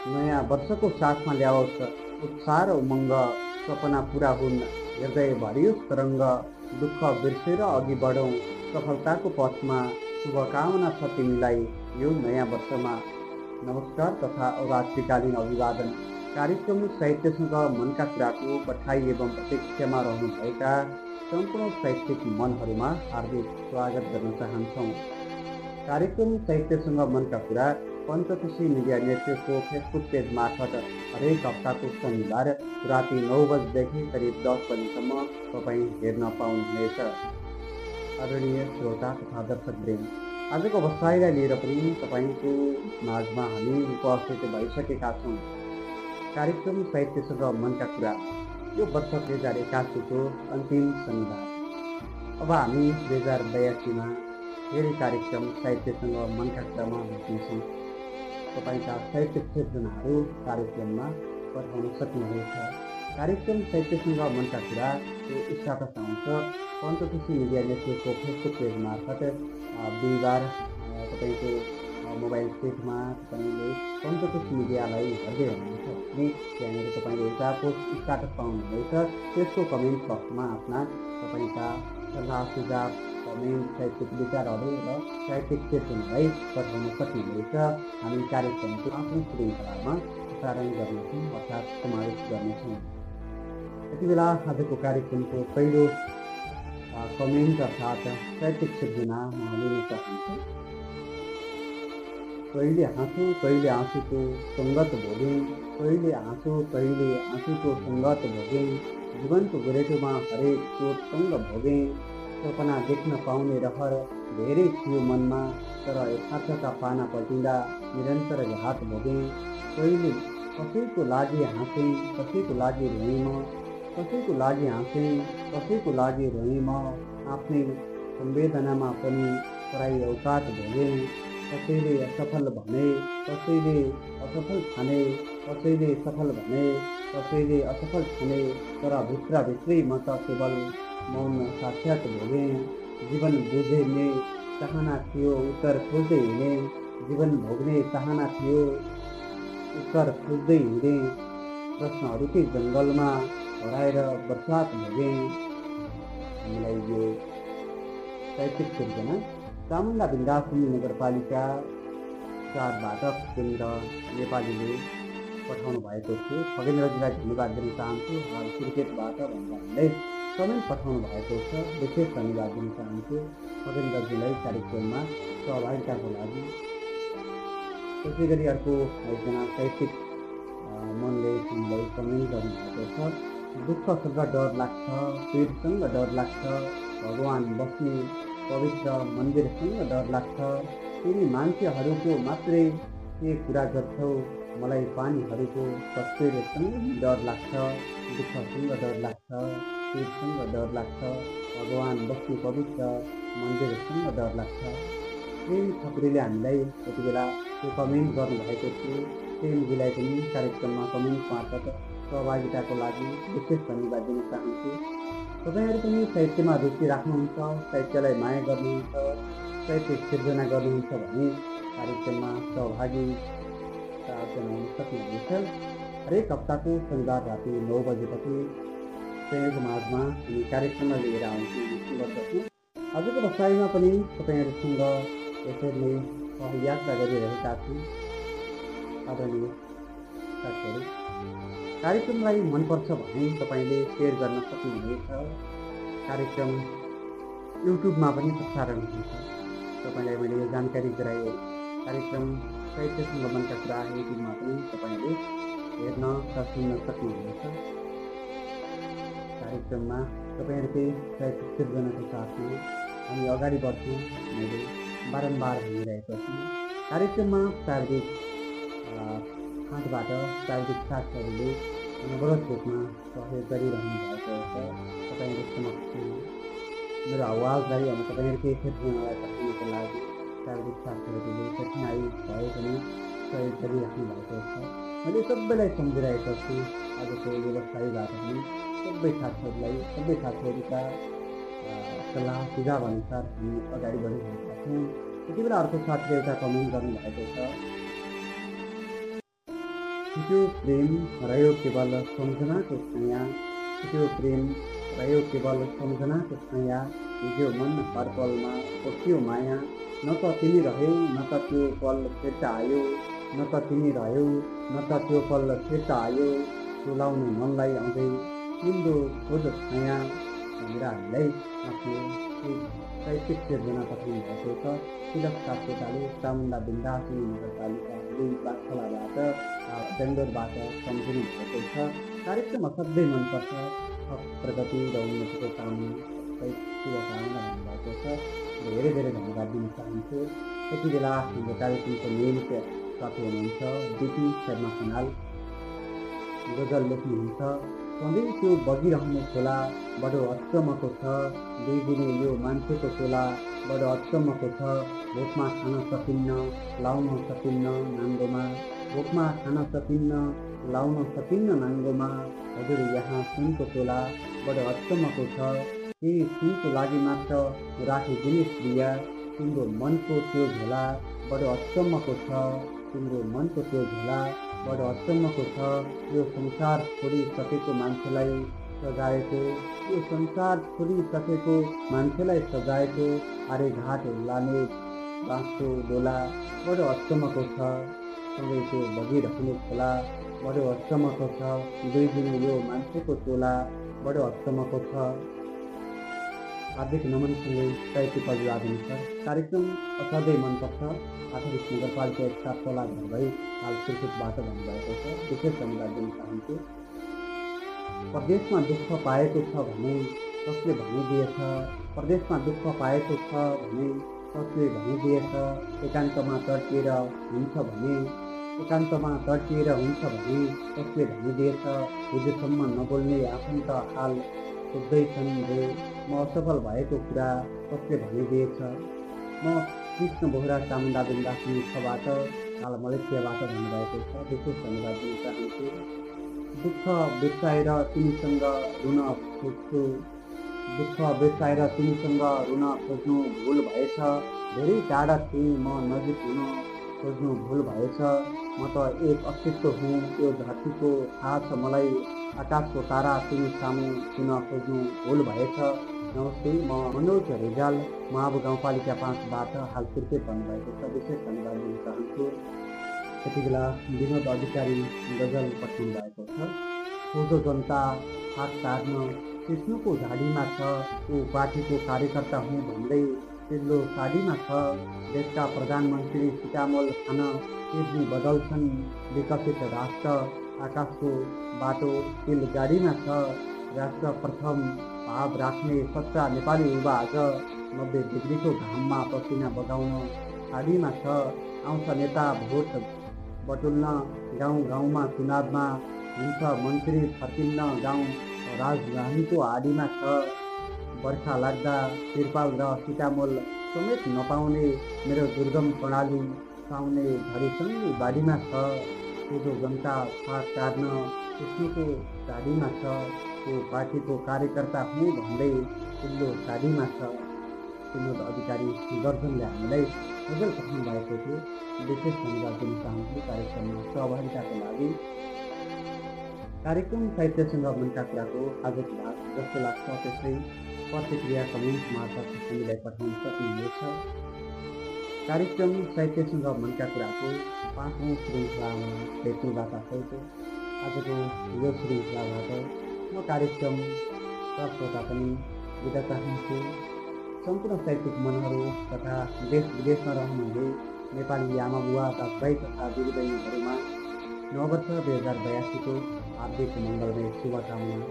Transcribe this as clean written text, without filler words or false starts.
नयाँ वर्षको साथमा ल्याओस् उत्साह र उमङ्ग, सपना पुरा हुन् हृदय भरियोस् तरङ्ग, दुःख बिर्सेर अघि बढौँ सफलताको पथमा, शुभकामना छ तिमीलाई यो नयाँ वर्षमा। नमस्कार तथा रात्रिकालीन अभिवादन। कार्यक्रम साहित्यसँग मनका कुराको पठाइ एवं प्रतीक्षामा रहनुभएका सम्पूर्ण साहित्यिक मनहरूमा हार्दिक स्वागत गर्न चाहन्छौँ। कार्यक्रम साहित्यसँग मनका कुरा पञ्चकोशी मिडिया नेटवर्कको फेसबुक पेज मार्फत हरेक हप्ताको शनिबार राति 9 बजेदेखि करिब 10 बजीसम्म तपाईँ हेर्न पाउनुहुनेछ। आदरणीय श्रोता तथा दर्शकवृन्द, आजको बसाइलाई लिएर पनि तपाईँको माझमा हामी उपस्थित भइसकेका छौँ। कार्यक्रम साहित्यसँग मनका कुरा यो वर्ष 2081को अन्तिम शनिबार। अब हामी 2082मा फेरि कार्यक्रम साहित्यसँग मनका कुरामा भेट्नेछौँ। तपाईँका साहित्यिक सृजनाहरू कार्यक्रममा पठाउन सक्नुहुनेछ। कार्यक्रम साहित्यसँग मनका कुरा यो स्टाटस आउँछ पञ्चकोशी मिडिया नेटवर्कको फेसबुक पेज मार्फत बिहिबार तपाईँको मोबाइल सेटमा तपाईँले पञ्चकोशी मिडियालाई हेर्दै हुनुहुन्छ भने त्यहाँनिर तपाईँले एउटा पोस्ट स्टाटस पाउनुहुनेछ। त्यसको कमेन्ट बक्समा आफ्ना तपाईँका सल्लाह सुझाव कमेन्ट साहित्यिक विचारहरू र साहित्यिक सृजनालाई पठाउन सक्नुहुनेछ। हामी कार्यक्रमको आफ्नो श्रृङ्खलामा प्रसारण गर्नेछौँ अर्थात् समावेश गर्नेछौँ। यति बेला आजको कार्यक्रमको पहिलो कमेन्ट अर्थात् साहित्यिक सृजना म लिन चाहन्छु। कहिले हाँसो कहिले आँसुको सङ्गत भोगेँ, कहिले हाँसो कहिले आँसुको सङ्गत भोगेँ, जीवनको गोरेटोमा हरेक चोटसँग भोगेँ, सपना देख्न पाउने रहर धेरै थियो मनमा, तर यथार्थका पाना पल्टिँदा निरन्तर घात भोगेँ। कहिले कसैको लागि हाँसेँ कसैको लागि रोएँ म, कसैको लागि हाँसेँ कसैको लागि रोएँ म, आफ्नै संवेदनामा पनि पराई औकात भोगेँ। कसैले असफल भने कसैले असफल ठाने, कसैले सफल भने कसैले असफल ठाने, तर भित्रभित्रै म त केवल मौन साक्षात भोगेँ। जीवन बुझ्ने चाहना थियो उत्तर खोज्दै हिँडे, जीवन भोग्ने चाहना थियो उत्तर खोज्दै हिँडे, प्रश्नहरूकै जङ्गलमा हराएर बर्सात भोगेँ। हामीलाई यो साहित्यिक सृजना चामुण्डा बिन्दासुनी नगरपालिका 4बाट खगेन्द्र नेपालीले पठाउनु भएको थियो। खगेन्द्रजीलाई धन्यवाद दिन चाहन्छु। हाल क्रिकेटबाट भन्दै कमेन्ट पठाउनु भएको छ, विशेष धन्यवाद दिन चाहन्छु खगेन्द्रजीलाई कार्यक्रममा सहभागिताको लागि। त्यसै गरी अर्को एकजना साहित्यिक मनले हामीलाई कमेन्ट गर्नुभएको छ। दुःखसँग डर लाग्छ, पीडसँग डर लाग्छ, भगवान बस्ने पवित्र मन्दिरसँग डर लाग्छ, तिमी मान्छेहरूको मात्रै के कुरा गर्छौ, मलाई पानीहरूको तस्बिरसँग डर लाग्छ, दुःखसँग डर लाग्छ, पीडसँग डर लाग्छ, भगवान बस्ने पवित्र मन्दिरसँग डर लाग्छ। प्रेम खत्रीले हामीलाई यति बेला त्यो कमेन्ट गर्नुभएको थियो। प्रेमजीलाई पनि कार्यक्रममा कमेन्ट मार्फत सहभागिताको लागि विशेष धन्यवाद दिन चाहन्छु। तपाईँहरू पनि साहित्यमा रुचि राख्नुहुन्छ, साहित्यलाई माया गर्नुहुन्छ, साहित्यिक सिर्जना गर्नुहुन्छ भने कार्यक्रममा सहभागिता जनाउन सक्नुहुनेछ। हरेक हप्ताको शनिबार राति 9 बजेपछि तपाईँहरूको माझमा हामी कार्यक्रममा लिएर आउने गर्दछौँ। आजको बसाइमा पनि तपाईँहरूसँग यसरी सहयात्रा गरिरहेका छौँ। आदरणीय साथीहरू, कार्यक्रमलाई मनपर्छ भने तपाईँले सेयर गर्न सक्नुहुनेछ। कार्यक्रम युट्युबमा पनि प्रसारण हुन्छ। तपाईँलाई मैले यो जानकारी गराएँ। कार्यक्रम साहित्यसँग मनका कुरा युट्युबमा पनि तपाईँले हेर्न र सुन्न सक्नुहुनेछ। कार्यक्रममा तपाईँहरूकै साहित्यिक सृजनाको साथमा हामी अगाडि बढ्छौँ। मैले बारम्बार भनिरहेको छु। कार्यक्रममा प्राविधिक फाँटबाट प्राविधिक साथीहरूले अनवरत रूपमा सहयोग गरिरहनु भएको छ। तपाईँहरू समक्ष मेरो आवाजलाई अनि तपाईँहरूकै सृजनालाई पठाउनको लागि प्राविधिक साथीहरूले कठिनाइ भए पनि सहयोग गरिराख्नु भएको छ। मैले सबैलाई सम्झिरहेको छु। आजको व्यवसायीबाट पनि सबै साथीहरूका सल्लाह सुझाव अनुसार हामी अगाडि बढिरहेका छौँ। यति बेला अर्को साथीले एउटा कमेन्ट गर्नुभएको छ। छुट्यो प्रेम रह्यो केवल सम्झनाको छाया, छुट्यो प्रेम रह्यो केवल सम्झनाको छाया, हिजो मन हर पलमा पोखियो माया, न त तिमी रह्यौ न त त्यो पल फिर्ता आयो, न त तिमी रह्यौ न त त्यो पल फिर्ता आयो, टोलाउनु मनलाई आउँदै तिम्रो खोज छाया भनेर हामीलाई आफ्नो साहित्यिक सिर्जना पठाउनु भएको छ। तिलक सापकोटाले चामुण्डा बिन्दासिनी नगरपालिका 2 बागखलाबाट बेङ्गलोरबाट सम्झिनु भएको छ। कार्यक्रम असाध्यै मनपर्छ, प्रगति र उन्नतिको कामना सहित शुभकामना भन्नुभएको छ। धेरै धेरै धन्यवाद दिन चाहन्छु। यति बेला हाम्रो कार्यक्रमको नियमित साथी हुनुहुन्छ डिपी शर्मा खनाल, गजल लेख्नुहुन्छ। सधैँ त्यो बगिरहने खोला बडो अचम्मको छ, दुई दिने यो मान्छेको टोला बडो अचम्मको छ, भोकमा खान सकिन्न लाउन सकिन्न नाङ्गोमा, भोकमा खान सकिन्न लाउन सकिन्न नाङ्गोमा, हजुर यहाँ सुनको टोला बडो अचम्मको छ, केही सुनको लागि मात्र राखिदिने प्रिय, तिम्रो मनको त्यो झोला बडो अचम्मको छ, तिम्रो मनको त्यो झोला बडो अचम्मको छ, यो संसार छोडिसकेको मान्छेलाई सजाएको, यो संसार छोडिसकेको मान्छेलाई सजाएको, आरे घाट लाने बाँसको डोला बडो अचम्मको छ, सँगै त्यो बगिरहने खोला बडो अचम्मको छ, दुई दिने यो मान्छेको टोला बडो अचम्मको छ। हार्दिक नमनसँगै साहित्यिक अभिवादन छ। कार्यक्रम असाध्यै मनपर्छ। आधारित नगरपालिका 1 तला घर भई हाल सुर्खेतबाट भन्नुभएको छ। विशेष धन्यवाद दिन चाहन्छु। परदेशमा दुःख पाएको छ भने कसले भनिदिएछ, परदेशमा दुःख पाएको छ भने कसले भनिदिएछ, एकान्तमा तड्किएर हुन्छ भने, एकान्तमा तड्किएर हुन्छ भने कसले भनिदिएछ, हिजोसम्म नबोल्ने आफन्त हाल सोध्दैछन् रे, म असफल भएको कुरा कसले भनिदिएछ। म कृष्ण बोहरा चामुण्डा बिन्दासिनी 6बाट हाल मलेसियाबाट भन्नुभएको छ। विशेष धन्यवाद दिन चाहन्छु। दुःख बिर्साएर तिमीसँग रुन खोज्छु, दुःख बिर्साएर तिमीसँग रुन खोज्नु भुल भएछ, धेरै टाढा थिएँ म नजिक हुन खोज्नु भुल भएछ, म त एक अस्तित्व हुँ यो धरतीको थाहा छ मलाई, आकाशको तारा तिमी सामु हुन खोज्नु भुल भएछ। नमस्ते, म मनोज रिजाल माव गाउँपालिका 5बाट हाल सुर्खेत भन्नुभएको छ। विशेष धन्यवाद दिन चाहन्छु। यति बेला विनोद अधिकारी गजल पठाउनु भएको छ। खोजो जनता हात टार्न कृष्णको झाडीमा छ, ऊ पार्टीको कार्यकर्ता हुँ भन्दै चिल्लो साडीमा छ, देशका प्रधानमन्त्री सिटामोल खान किर्नी बदल्छन्, विकसित राष्ट्र आकाशको बाटो रेलगाडीमा छ, राष्ट्र प्रथम भाव राख्ने सच्चा नेपाली युवा आज 90 डिग्रीको घाममा पसिना बगाउन खाडीमा छ, आउँछ नेता भोट बटुल्न गाउँ गाउँमा चुनावमा, हुन्छ मन्त्री फर्किन्न गाउँ राजधानीको आडीमा छ, बर्खा लाग्दा तिरपाल र सिटामोल समेत नपाउने मेरो दुर्गम प्रणाली पाउने घरीसँगै बाढीमा छ, खोजो जनता फाँट टार्न कृष्णको झाडीमा छ, त्यो पार्टीको कार्यकर्ता हुँ भन्दै चिल्लो साडीमा छ। विनोद अधिकारी दर्शनले हामीलाई गजल पठाउनु भएको थियो। विशेष धन्यवाद दिन चाहन्छु कार्यक्रममा सहभागिताको लागि। कार्यक्रम साहित्यसँग मनका कुराको आजको भाग जस्तो लाग्छ त्यसै प्रतिक्रिया कमेन्ट मार्फत हामीलाई पठाउन सक्नुहुनेछ। कार्यक्रम साहित्यसँग मनका कुराको 5औं श्रृङ्खलामा भेट्नेबाट छैको आजको यो श्रृङ्खलाबाट म कार्यक्रम श्रोता पनि बिदा चाहन्छु। सम्पूर्ण साहित्यिक मनहरू तथा देश विदेशमा रहनुहुने नेपाली आमा बुवा दाजुभाइ तथा दिदीबहिनीहरूमा नववर्ष 2082को हार्दिक मङ्गलमय शुभकामना